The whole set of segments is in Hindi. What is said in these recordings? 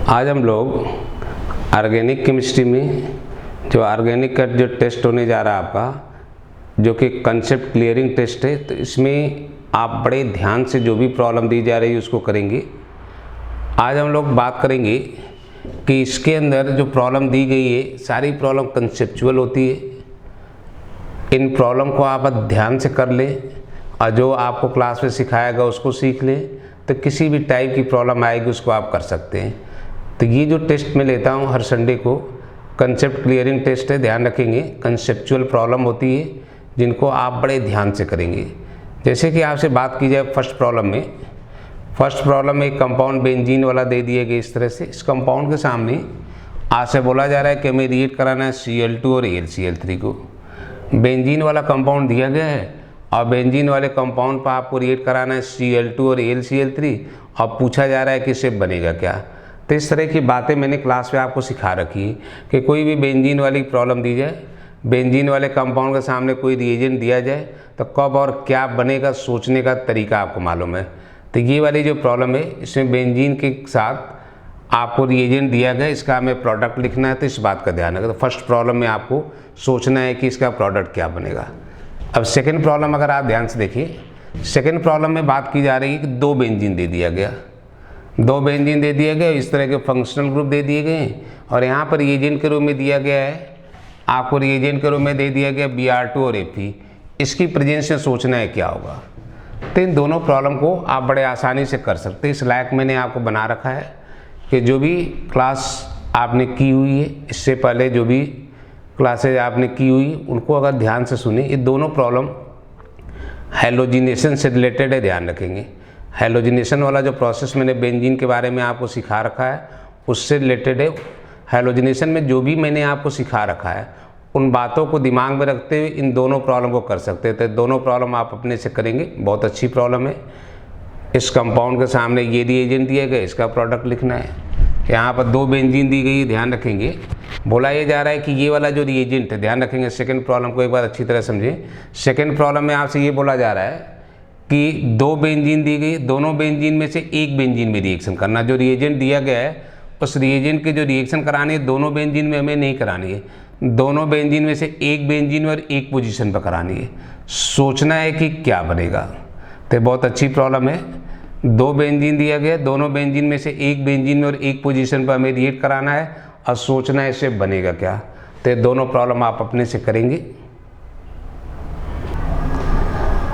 आज हम लोग ऑर्गेनिक केमिस्ट्री में जो ऑर्गेनिक का जो टेस्ट होने जा रहा है आपका, जो कि कंसेप्ट क्लियरिंग टेस्ट है, तो इसमें आप बड़े ध्यान से जो भी प्रॉब्लम दी जा रही है उसको करेंगे। आज हम लोग बात करेंगे कि इसके अंदर जो प्रॉब्लम दी गई है सारी प्रॉब्लम कंसेप्चुअल होती है। इन प्रॉब्लम को आप ध्यान से कर लें और जो आपको क्लास में सिखाएगा उसको सीख लें, तो किसी भी टाइप की प्रॉब्लम आएगी उसको आप कर सकते हैं। तो ये जो टेस्ट मैं लेता हूँ हर संडे को, कंसेप्ट क्लियरिंग टेस्ट है, ध्यान रखेंगे। कंसेप्चुअल प्रॉब्लम होती है जिनको आप बड़े ध्यान से करेंगे। जैसे कि आपसे बात की जाए फर्स्ट प्रॉब्लम में एक कंपाउंड बेंजीन वाला दे दिए गए इस तरह से। इस कंपाउंड के सामने आपसे बोला जा रहा है कि हमें रिएक्ट कराना है Cl2 और AlCl3 को। बेंजीन वाला कंपाउंड दिया गया है और बेंजीन वाले कंपाउंड पर आपको रिएक्ट कराना है Cl2 और AlCl3 और पूछा जा रहा है कि इससे बनेगा क्या। तो इस तरह की बातें मैंने क्लास में आपको सिखा रखी है कि कोई भी बेंजीन वाली प्रॉब्लम दी जाए, बेंजीन वाले कंपाउंड के सामने कोई रिएजेंट दिया जाए तो कब और क्या बनेगा सोचने का तरीका आपको मालूम है। तो ये वाली जो प्रॉब्लम है इसमें बेंजीन के साथ आपको रिएजेंट दिया गया, इसका हमें प्रोडक्ट लिखना है, तो इस बात का ध्यान रखें। तो फर्स्ट प्रॉब्लम में आपको सोचना है कि इसका प्रोडक्ट क्या बनेगा। अब सेकेंड प्रॉब्लम अगर आप ध्यान से देखिए, सेकेंड प्रॉब्लम में बात की जा रही है कि दो बेंजीन दे दिया गया, इस तरह के फंक्शनल ग्रुप दे दिए गए और यहाँ पर रिएजेंट के रूप में दिया गया है, आपको रिएजेंट के रूप में दे दिया गया Br2 और Fe। इसकी प्रेजेंस में सोचना है क्या होगा। तो इन दोनों प्रॉब्लम को आप बड़े आसानी से कर सकते हैं। इस लायक मैंने आपको बना रखा है कि जो भी क्लास आपने की हुई है, इससे पहले जो भी क्लासेज आपने की हुई उनको अगर ध्यान से सुने। ये दोनों प्रॉब्लम हैलोजिनेशन से रिलेटेड है, ध्यान रखेंगे। हैलोजिनेशन वाला जो प्रोसेस मैंने बेंजीन के बारे में आपको सिखा रखा है उससे रिलेटेड है। हैलोजिनेशन में जो भी मैंने आपको सिखा रखा है उन बातों को दिमाग में रखते हुए इन दोनों प्रॉब्लम को कर सकते हैं। तो दोनों प्रॉब्लम आप अपने से करेंगे, बहुत अच्छी प्रॉब्लम है। इस कंपाउंड के सामने ये रिएजेंट दिया गया, इसका प्रोडक्ट लिखना है। यहाँ पर दो बेंजीन दी गई, ध्यान रखेंगे। बोला ये जा रहा है कि ये वाला जो रिएजेंट है, ध्यान रखेंगे। सेकंड प्रॉब्लम को एक बार अच्छी तरह समझें। सेकंड प्रॉब्लम में आपसे ये बोला जा रहा है कि दो बेंजीन दी गई, दोनों बेंजीन में से एक बेंजीन में रिएक्शन करना। जो रिएजेंट दिया गया है उस रिएजेंट के जो रिएक्शन करानी है दोनों बेंजीन में हमें नहीं करानी है, दोनों बेंजीन में से एक बेंजीन में और एक पोजीशन पर करानी है। सोचना है कि क्या बनेगा। तो बहुत अच्छी प्रॉब्लम है। दो बेंजीन दिया गया, दोनों बेंजीन में से एक बेंजीन में और एक पोजीशन पर हमें रिएक्ट कराना है और सोचना है इससे बनेगा क्या। तो दोनों प्रॉब्लम आप अपने से करेंगे।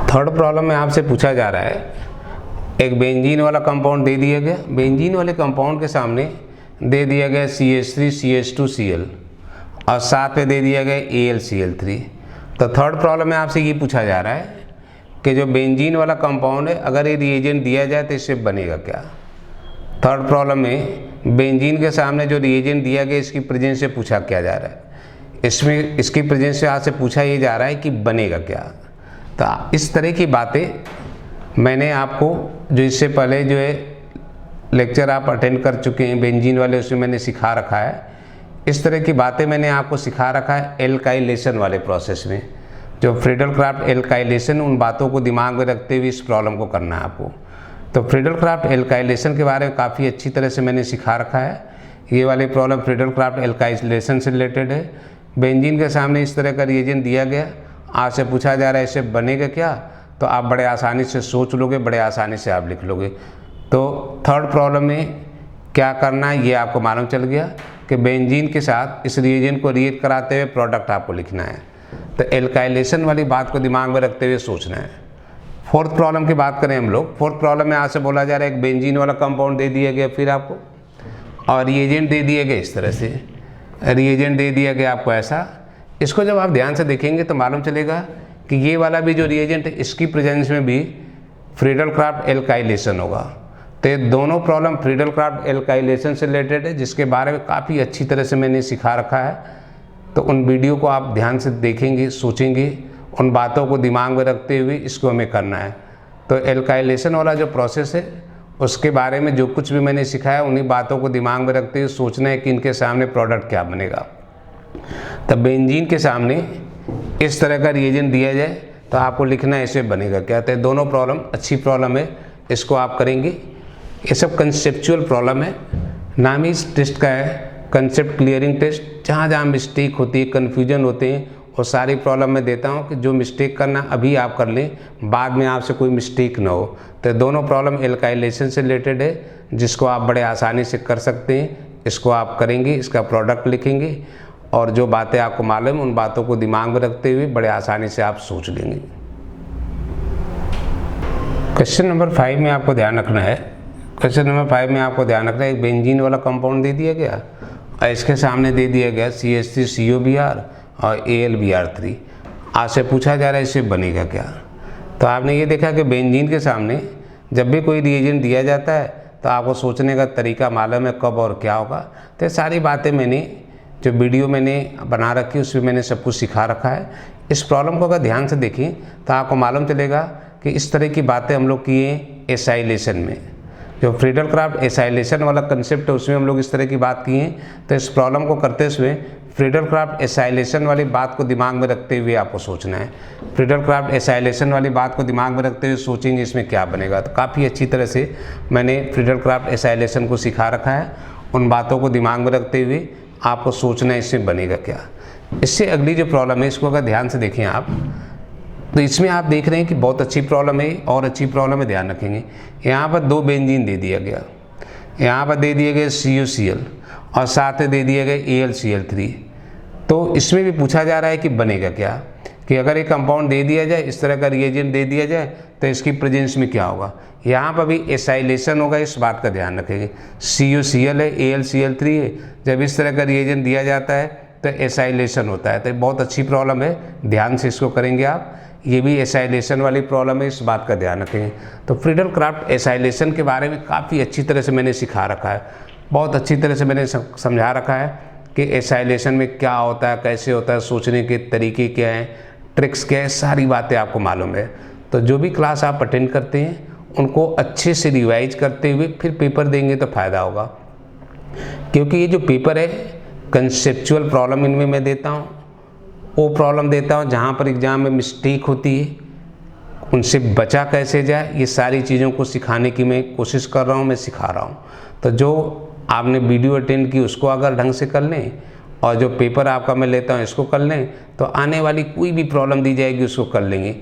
थर्ड प्रॉब्लम में आपसे पूछा जा रहा है, एक बेंजीन वाला कंपाउंड दे दिया गया, बेंजीन वाले कंपाउंड के सामने दे दिया गया CH3 CH2 Cl और साथ में दे दिया गया AlCl3। तो थर्ड प्रॉब्लम में आपसे ये पूछा जा रहा है कि जो बेंजीन वाला कंपाउंड है अगर ये रिएजेंट दिया जाए तो इससे बनेगा क्या। थर्ड प्रॉब्लम में बेंजीन के सामने जो रिएजेंट दिया गया इसकी प्रेजेंस से पूछा क्या जा रहा है। इसमें इसकी प्रेजेंस से आपसे पूछा ये जा रहा है कि बनेगा क्या। तो इस तरह की बातें मैंने आपको जो इससे पहले जो है लेक्चर आप अटेंड कर चुके हैं बेंजीन वाले, उसमें मैंने सिखा रखा है। इस तरह की बातें मैंने आपको सिखा रखा है एल्काइलेशन वाले प्रोसेस में। जो फ्रीडल-क्राफ्ट एल्काइलेशन, उन बातों को दिमाग में रखते हुए इस प्रॉब्लम को करना है आपको। तो फ्रीडल-क्राफ्ट एल्काइलेशन के बारे में काफ़ी अच्छी तरह से मैंने सिखा रखा है। ये वाली प्रॉब्लम फ्रीडल-क्राफ्ट एल्काइलेशन से रिलेटेड है। बेंजीन के सामने इस तरह का रिएजेंट दिया गया, आपसे पूछा जा रहा है इससे बनेगा क्या, तो आप बड़े आसानी से सोच लोगे, बड़े आसानी से आप लिख लोगे। तो थर्ड प्रॉब्लम में क्या करना है ये आपको मालूम चल गया कि बेंजीन के साथ इस रिएजेंट को रिएक्ट कराते हुए प्रोडक्ट आपको लिखना है। तो एल्काइलेशन वाली बात को दिमाग में रखते हुए सोचना है। फोर्थ प्रॉब्लम की बात करें हम लोग। फोर्थ प्रॉब्लम में आपसे बोला जा रहा है एक बेंजीन वाला कंपाउंड दे दिया गया फिर आपको, और रिएजेंट दे दिए गए इस तरह से, रिएजेंट दे दिया गया आपको ऐसा। इसको जब आप ध्यान से देखेंगे तो मालूम चलेगा कि ये वाला भी जो रिएजेंट है इसकी प्रेजेंस में भी फ्रीडल-क्राफ्ट एल्काइलेशन होगा। तो ये दोनों प्रॉब्लम फ्रीडल-क्राफ्ट एल्काइलेशन से रिलेटेड है, जिसके बारे में काफ़ी अच्छी तरह से मैंने सिखा रखा है। तो उन वीडियो को आप ध्यान से देखेंगे, सोचेंगे, उन बातों को दिमाग में रखते हुए इसको हमें करना है। तो एल्काइलेशन वाला जो प्रोसेस है उसके बारे में जो कुछ भी मैंने सिखाया उन्हीं बातों को दिमाग में रखते हुए सोचना है कि इनके सामने प्रोडक्ट क्या बनेगा। तब बेंजीन के सामने इस तरह का रिएजेंट दिया जाए तो आपको लिखना है इसे बनेगा क्या। तो दोनों प्रॉब्लम अच्छी प्रॉब्लम है, इसको आप करेंगे। ये सब कंसेप्चुअल प्रॉब्लम है, नाम ही इस टेस्ट का है कंसेप्ट क्लियरिंग टेस्ट। जहाँ जहाँ मिस्टेक होती है, कन्फ्यूजन होते हैं, वो सारी प्रॉब्लम मैं देता हूँ कि जो मिस्टेक करना अभी आप कर लें, बाद में आपसे कोई मिस्टेक ना हो। तो दोनों प्रॉब्लम एल्काइलेशन से रिलेटेड है, जिसको आप बड़े आसानी से कर सकते हैं। इसको आप करेंगे, इसका प्रोडक्ट लिखेंगे और जो बातें आपको मालूम उन बातों को दिमाग में रखते हुए बड़े आसानी से आप सोच लेंगे। क्वेश्चन नंबर 5 में आपको ध्यान रखना है। क्वेश्चन नंबर 5 में आपको ध्यान रखना है, एक बेंजीन वाला कंपाउंड दे दिया गया और इसके सामने दे दिया गया CH3COBr और AlBr3। आपसे पूछा जा रहा है इससे बनेगा क्या। तो आपने ये देखा कि बेंजीन के सामने जब भी कोई रिएजेंट दिया जाता है तो आपको सोचने का तरीका मालूम है कब और क्या होगा। तो ये सारी बातें मैंने जो वीडियो मैंने बना रखी है उसमें मैंने सब कुछ सिखा रखा है। इस प्रॉब्लम को अगर ध्यान से देखें तो आपको मालूम चलेगा कि इस तरह की बातें हम लोग किए एसाइलेशन में। जो फ्रीडल क्राफ्ट एसाइलेशन वाला कंसेप्ट है उसमें हम लोग इस तरह की बात की है। तो इस प्रॉब्लम को करते हुए फ्रीडल क्राफ्ट एसाइलेशन वाली बात को दिमाग में रखते हुए आपको सोचना है। फ्रीडल क्राफ्ट एसाइलेशन वाली बात को दिमाग में रखते हुए सोचेंगे इसमें क्या बनेगा। तो काफ़ी अच्छी तरह से मैंने फ्रीडल क्राफ्ट एसाइलेशन को सिखा रखा है। उन बातों को दिमाग में रखते हुए आपको सोचना है इसमें बनेगा क्या। इससे अगली जो प्रॉब्लम है इसको अगर ध्यान से देखें आप, तो इसमें आप देख रहे हैं कि बहुत अच्छी प्रॉब्लम है और अच्छी प्रॉब्लम है, ध्यान रखेंगे। यहाँ पर 2 बेंजीन दे दिया गया, यहाँ पर दे दिए गए CuCl और साथ में दे दिए गए AlCl3। तो इसमें भी पूछा जा रहा है कि बनेगा क्या, कि अगर एक कंपाउंड दे दिया जाए, इस तरह का रिएजेंट दे दिया जाए तो इसकी प्रेजेंस में क्या होगा। यहाँ पर भी एसाइलेशन होगा, इस बात का ध्यान रखेंगे। CuCl है, AlCl3 है, जब इस तरह का रिएजेंट दिया जाता है तो एसाइलेशन होता है। तो बहुत अच्छी प्रॉब्लम है, ध्यान से इसको करेंगे आप। ये भी एसाइलेशन वाली प्रॉब्लम है, इस बात का ध्यान रखेंगे। तो फ्रीडल क्राफ्ट एसाइलेशन के बारे में काफ़ी अच्छी तरह से मैंने सिखा रखा है, बहुत अच्छी तरह से मैंने समझा रखा है कि एसाइलेशन में क्या होता है, कैसे होता है, सोचने के तरीके क्या हैं, ट्रिक्स क्या है, सारी बातें आपको मालूम है। तो जो भी क्लास आप अटेंड करते हैं उनको अच्छे से रिवाइज करते हुए फिर पेपर देंगे तो फ़ायदा होगा। क्योंकि ये जो पेपर है कंसेप्चुअल प्रॉब्लम इनमें मैं देता हूँ, वो प्रॉब्लम देता हूँ जहाँ पर एग्ज़ाम में मिस्टेक होती है, उनसे बचा कैसे जाए, ये सारी चीज़ों को सिखाने की मैं कोशिश कर रहा हूँ, मैं सिखा रहा हूँ। तो जो आपने वीडियो अटेंड की उसको अगर ढंग से कर लें और जो पेपर आपका मैं लेता हूँ इसको कर लें, तो आने वाली कोई भी प्रॉब्लम दी जाएगी उसको कर लेंगे,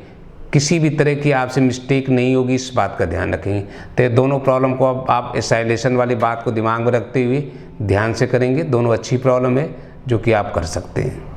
किसी भी तरह की आपसे मिस्टेक नहीं होगी, इस बात का ध्यान रखेंगे। तो दोनों प्रॉब्लम को अब आप एसाइलेशन वाली बात को दिमाग में रखते हुए ध्यान से करेंगे। दोनों अच्छी प्रॉब्लम है जो कि आप कर सकते हैं।